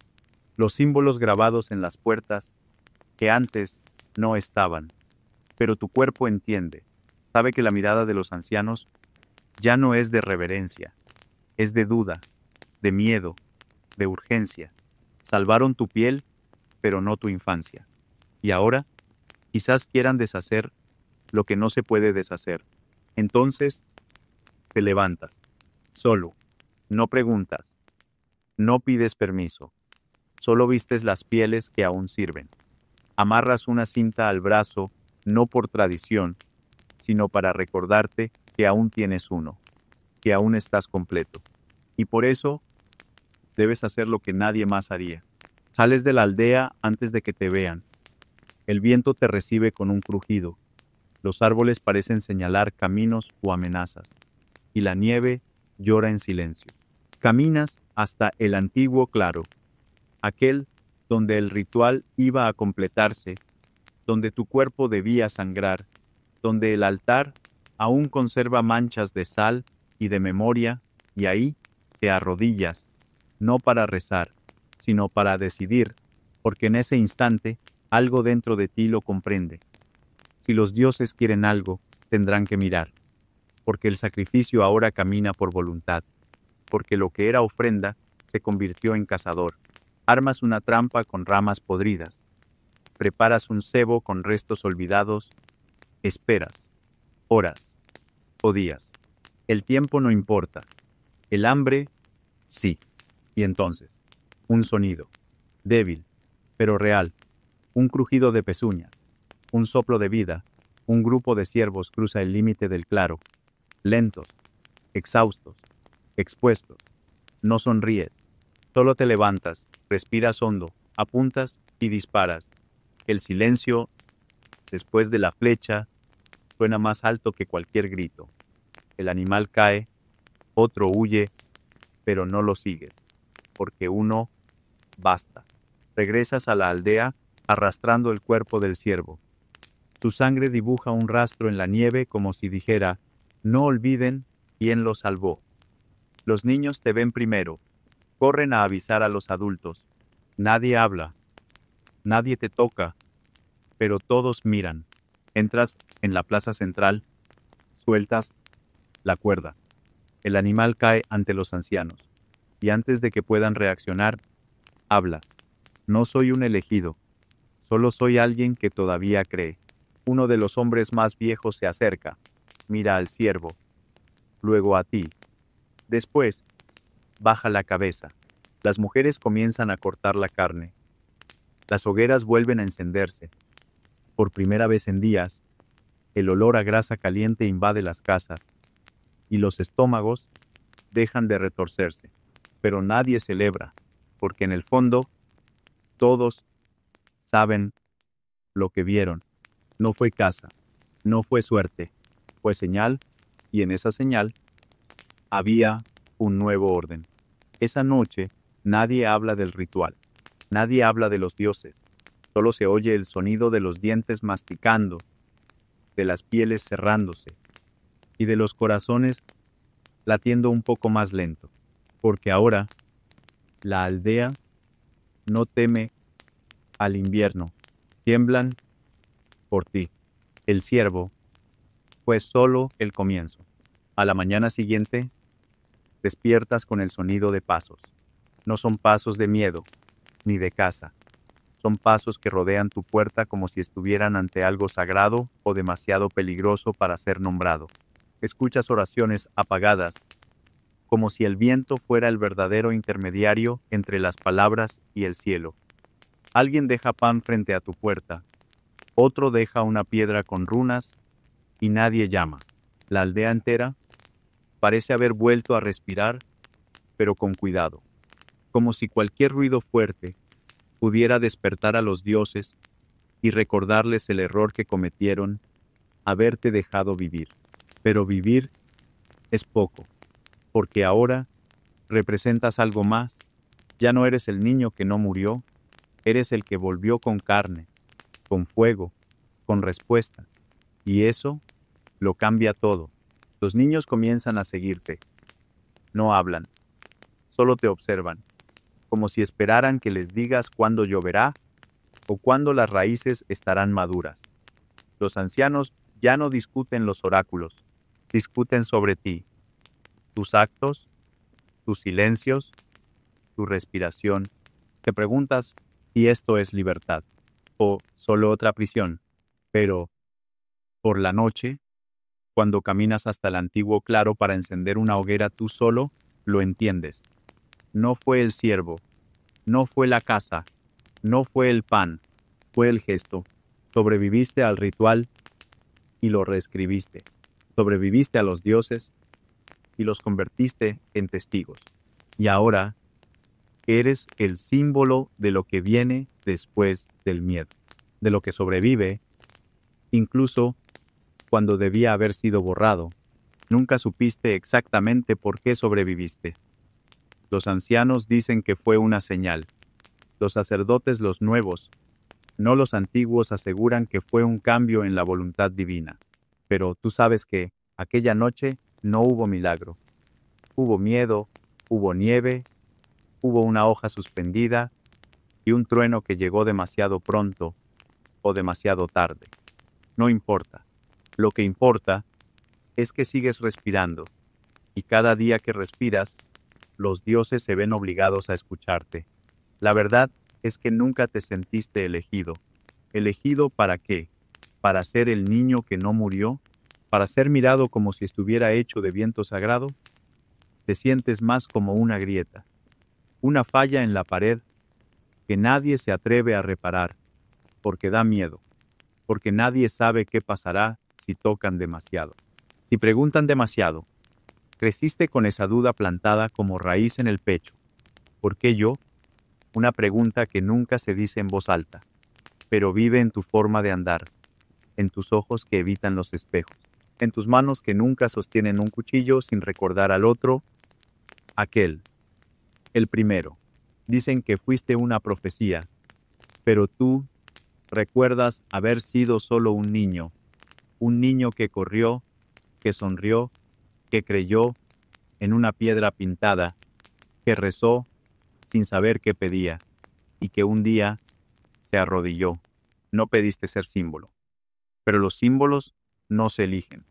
[SPEAKER 1] los símbolos grabados en las puertas que antes no estaban. Pero tu cuerpo entiende, sabe que la mirada de los ancianos ya no es de reverencia, es de duda, de miedo, de urgencia. Salvaron tu piel, pero no tu infancia. Y ahora, quizás quieran deshacer lo que no se puede deshacer. Entonces, te levantas, solo, no preguntas, no pides permiso, solo vistes las pieles que aún sirven. Amarras una cinta al brazo, no por tradición, sino para recordarte que aún tienes uno, que aún estás completo. Y por eso, debes hacer lo que nadie más haría. Sales de la aldea antes de que te vean. El viento te recibe con un crujido. Los árboles parecen señalar caminos o amenazas, y la nieve llora en silencio. Caminas hasta el antiguo claro, aquel donde el ritual iba a completarse, donde tu cuerpo debía sangrar, donde el altar aún conserva manchas de sal y de memoria, y ahí te arrodillas, no para rezar, sino para decidir, porque en ese instante algo dentro de ti lo comprende. Si los dioses quieren algo, tendrán que mirar, porque el sacrificio ahora camina por voluntad, porque lo que era ofrenda se convirtió en cazador. Armas una trampa con ramas podridas, preparas un cebo con restos olvidados, esperas, horas o días. El tiempo no importa, el hambre sí. Y entonces, un sonido, débil, pero real, un crujido de pezuñas, un soplo de vida, un grupo de ciervos cruza el límite del claro, lentos, exhaustos, expuestos. No sonríes, solo te levantas, respiras hondo, apuntas y disparas. El silencio, después de la flecha, suena más alto que cualquier grito. El animal cae, otro huye, pero no lo sigues, porque uno basta. Regresas a la aldea arrastrando el cuerpo del ciervo. Su sangre dibuja un rastro en la nieve como si dijera, no olviden quién lo salvó. Los niños te ven primero, corren a avisar a los adultos. Nadie habla, nadie te toca, pero todos miran. Entras en la plaza central, sueltas la cuerda. El animal cae ante los ancianos, y antes de que puedan reaccionar, hablas. No soy un elegido, Solo soy alguien que todavía cree. Uno de los hombres más viejos se acerca, mira al ciervo, luego a ti. Después, baja la cabeza. Las mujeres comienzan a cortar la carne. Las hogueras vuelven a encenderse. Por primera vez en días, el olor a grasa caliente invade las casas, y los estómagos dejan de retorcerse. Pero nadie celebra, porque en el fondo, todos saben lo que vieron. No fue caza, no fue suerte, fue señal, y en esa señal había un nuevo orden. Esa noche, nadie habla del ritual, nadie habla de los dioses, solo se oye el sonido de los dientes masticando, de las pieles cerrándose, y de los corazones latiendo un poco más lento, porque ahora la aldea no teme al invierno, tiemblan por ti. El ciervo fue solo el comienzo. A la mañana siguiente, despiertas con el sonido de pasos. No son pasos de miedo, ni de caza. Son pasos que rodean tu puerta como si estuvieran ante algo sagrado o demasiado peligroso para ser nombrado. Escuchas oraciones apagadas, como si el viento fuera el verdadero intermediario entre las palabras y el cielo. Alguien deja pan frente a tu puerta, otro deja una piedra con runas y nadie llama. La aldea entera parece haber vuelto a respirar, pero con cuidado, como si cualquier ruido fuerte pudiera despertar a los dioses y recordarles el error que cometieron, haberte dejado vivir. Pero vivir es poco, porque ahora representas algo más. Ya no eres el niño que no murió, eres el que volvió con carne, con fuego, con respuesta. Y eso lo cambia todo. Los niños comienzan a seguirte. No hablan, solo te observan, como si esperaran que les digas cuándo lloverá o cuándo las raíces estarán maduras. Los ancianos ya no discuten los oráculos, discuten sobre ti, tus actos, tus silencios, tu respiración. Te preguntas si esto es libertad o solo otra prisión. Pero, por la noche, cuando caminas hasta el antiguo claro para encender una hoguera tú solo, lo entiendes. No fue el ciervo, no fue la casa, no fue el pan, fue el gesto. Sobreviviste al ritual y lo reescribiste. Sobreviviste a los dioses y los convertiste en testigos. Y ahora eres el símbolo de lo que viene después del miedo, de lo que sobrevive, incluso cuando debía haber sido borrado. Nunca supiste exactamente por qué sobreviviste. Los ancianos dicen que fue una señal. Los sacerdotes, los nuevos, no los antiguos, aseguran que fue un cambio en la voluntad divina. Pero tú sabes que aquella noche no hubo milagro. Hubo miedo, hubo nieve, hubo una hoja suspendida y un trueno que llegó demasiado pronto o demasiado tarde. No importa. Lo que importa es que sigues respirando, y cada día que respiras, los dioses se ven obligados a escucharte. La verdad es que nunca te sentiste elegido. ¿Elegido para qué? ¿Para ser el niño que no murió? ¿Para ser mirado como si estuviera hecho de viento sagrado? Te sientes más como una grieta, una falla en la pared que nadie se atreve a reparar, porque da miedo, porque nadie sabe qué pasará si tocan demasiado. Si preguntan demasiado, creciste con esa duda plantada como raíz en el pecho. ¿Por qué yo? Una pregunta que nunca se dice en voz alta, pero vive en tu forma de andar, en tus ojos que evitan los espejos, en tus manos que nunca sostienen un cuchillo sin recordar al otro, aquel, el primero. Dicen que fuiste una profecía, pero tú recuerdas haber sido solo un niño que corrió, que sonrió, que creyó en una piedra pintada, que rezó sin saber qué pedía, y que un día se arrodilló. No pediste ser símbolo, pero los símbolos no se eligen,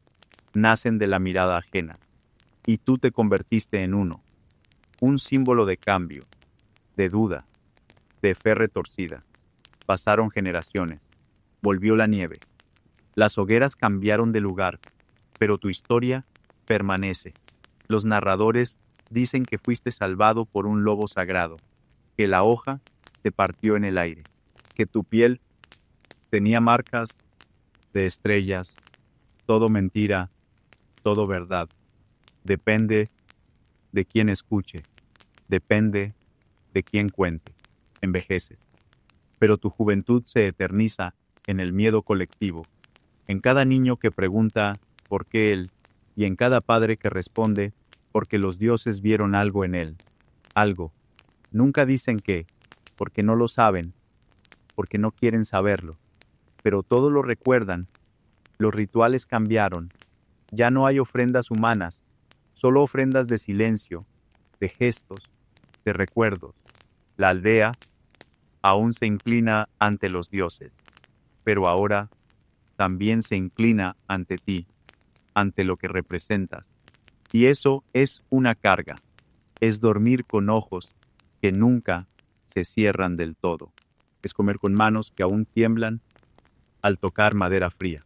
[SPEAKER 1] nacen de la mirada ajena, y tú te convertiste en uno, un símbolo de cambio, de duda, de fe retorcida. Pasaron generaciones. Volvió la nieve. Las hogueras cambiaron de lugar, pero tu historia permanece. Los narradores dicen que fuiste salvado por un lobo sagrado, que la hoja se partió en el aire, que tu piel tenía marcas de estrellas, todo mentira, todo verdad. Depende de quién escuche, depende de quién cuente. Envejeces, pero tu juventud se eterniza en el miedo colectivo, en cada niño que pregunta por qué él, y en cada padre que responde porque los dioses vieron algo en él. Algo. Nunca dicen qué, porque no lo saben, porque no quieren saberlo, pero todo lo recuerdan. Los rituales cambiaron. Ya no hay ofrendas humanas, solo ofrendas de silencio, de gestos, de recuerdos. La aldea aún se inclina ante los dioses, pero ahora también se inclina ante ti, ante lo que representas. Y eso es una carga, es dormir con ojos que nunca se cierran del todo. Es comer con manos que aún tiemblan al tocar madera fría.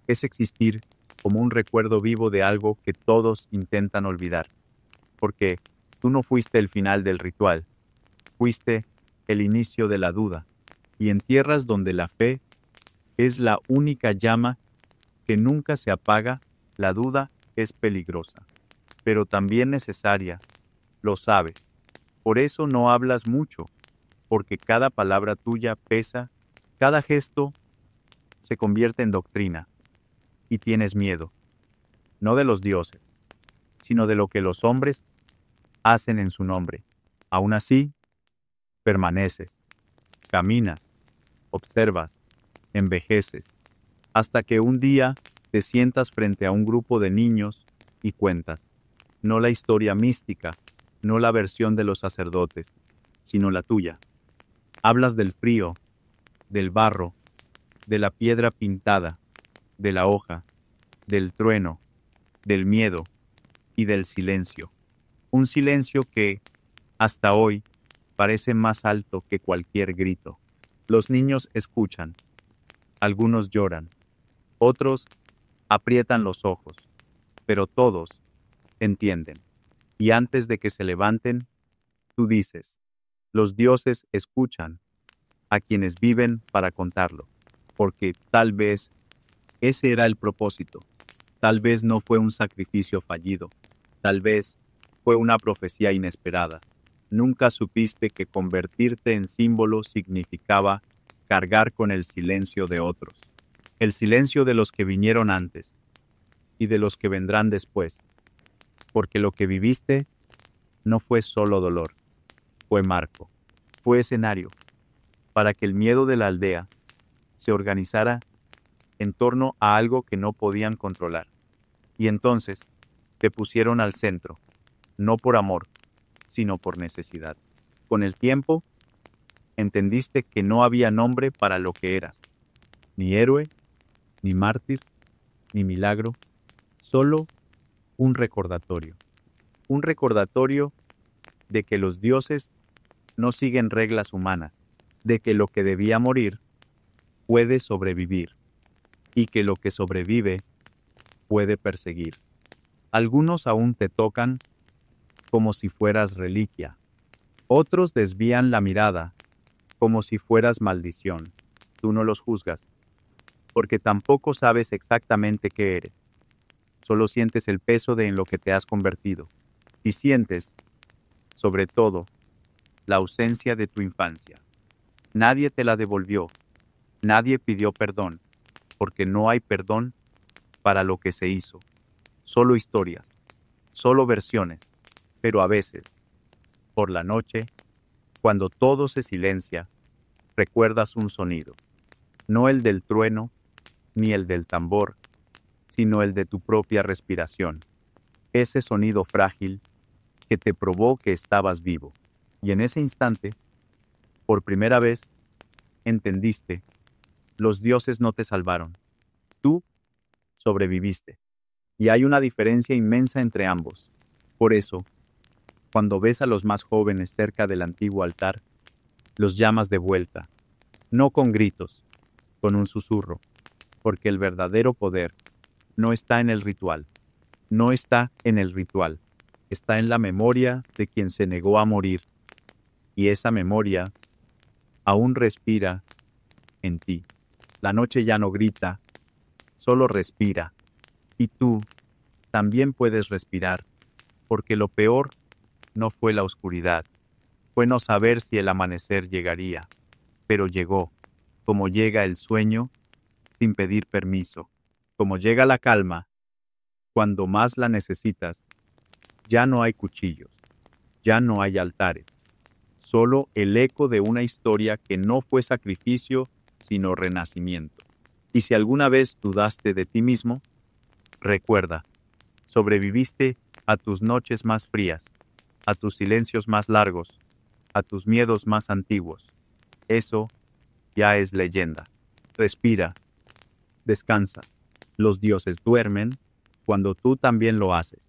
[SPEAKER 1] Es existir como un recuerdo vivo de algo que todos intentan olvidar. Porque tú no fuiste el final del ritual, fuiste el inicio de la duda. Y en tierras donde la fe es la única llama que nunca se apaga, la duda es peligrosa, pero también necesaria, lo sabes. Por eso no hablas mucho, porque cada palabra tuya pesa, cada gesto se convierte en doctrina, y tienes miedo, no de los dioses, sino de lo que los hombres hacen en su nombre. Aún así, permaneces, caminas, observas, envejeces, hasta que un día te sientas frente a un grupo de niños y cuentas, no la historia mística, no la versión de los sacerdotes, sino la tuya. Hablas del frío, del barro, de la piedra pintada, de la hoja, del trueno, del miedo y del silencio. Un silencio que, hasta hoy, parece más alto que cualquier grito. Los niños escuchan, algunos lloran, otros aprietan los ojos, pero todos entienden. Y antes de que se levanten, tú dices, los dioses escuchan a quienes viven para contarlo, porque tal vez ese era el propósito, tal vez no fue un sacrificio fallido, tal vez fue una profecía inesperada. Nunca supiste que convertirte en símbolo significaba cargar con el silencio de otros, el silencio de los que vinieron antes y de los que vendrán después, porque lo que viviste no fue solo dolor, fue marco, fue escenario, para que el miedo de la aldea se organizara en torno a algo que no podían controlar. Y entonces te pusieron al centro, no por amor, sino por necesidad. Con el tiempo, entendiste que no había nombre para lo que eras, ni héroe, ni mártir, ni milagro, solo un recordatorio. Un recordatorio de que los dioses no siguen reglas humanas, de que lo que debía morir puede sobrevivir, y que lo que sobrevive puede perseguir. Algunos aún te tocan como si fueras reliquia, otros desvían la mirada como si fueras maldición. Tú no los juzgas, porque tampoco sabes exactamente qué eres. Solo sientes el peso de en lo que te has convertido, y sientes, sobre todo, la ausencia de tu infancia. Nadie te la devolvió, nadie pidió perdón, porque no hay perdón para lo que se hizo. Solo historias, solo versiones, pero a veces, por la noche, cuando todo se silencia, recuerdas un sonido, no el del trueno, ni el del tambor, sino el de tu propia respiración. Ese sonido frágil que te probó que estabas vivo. Y en ese instante, por primera vez, entendiste, los dioses no te salvaron. Tú sobreviviste. Y hay una diferencia inmensa entre ambos. Por eso, cuando ves a los más jóvenes cerca del antiguo altar, los llamas de vuelta. No con gritos, con un susurro, porque el verdadero poder no está en el ritual, no está en el ritual, está en la memoria de quien se negó a morir, y esa memoria aún respira en ti. La noche ya no grita, solo respira, y tú también puedes respirar, porque lo peor no fue la oscuridad, fue no saber si el amanecer llegaría, pero llegó, como llega el sueño, sin pedir permiso, como llega la calma, cuando más la necesitas. Ya no hay cuchillos, ya no hay altares, solo el eco de una historia que no fue sacrificio, sino renacimiento. Y si alguna vez dudaste de ti mismo, recuerda, sobreviviste a tus noches más frías, a tus silencios más largos, a tus miedos más antiguos. Eso ya es leyenda. Respira, descansa. Los dioses duermen cuando tú también lo haces.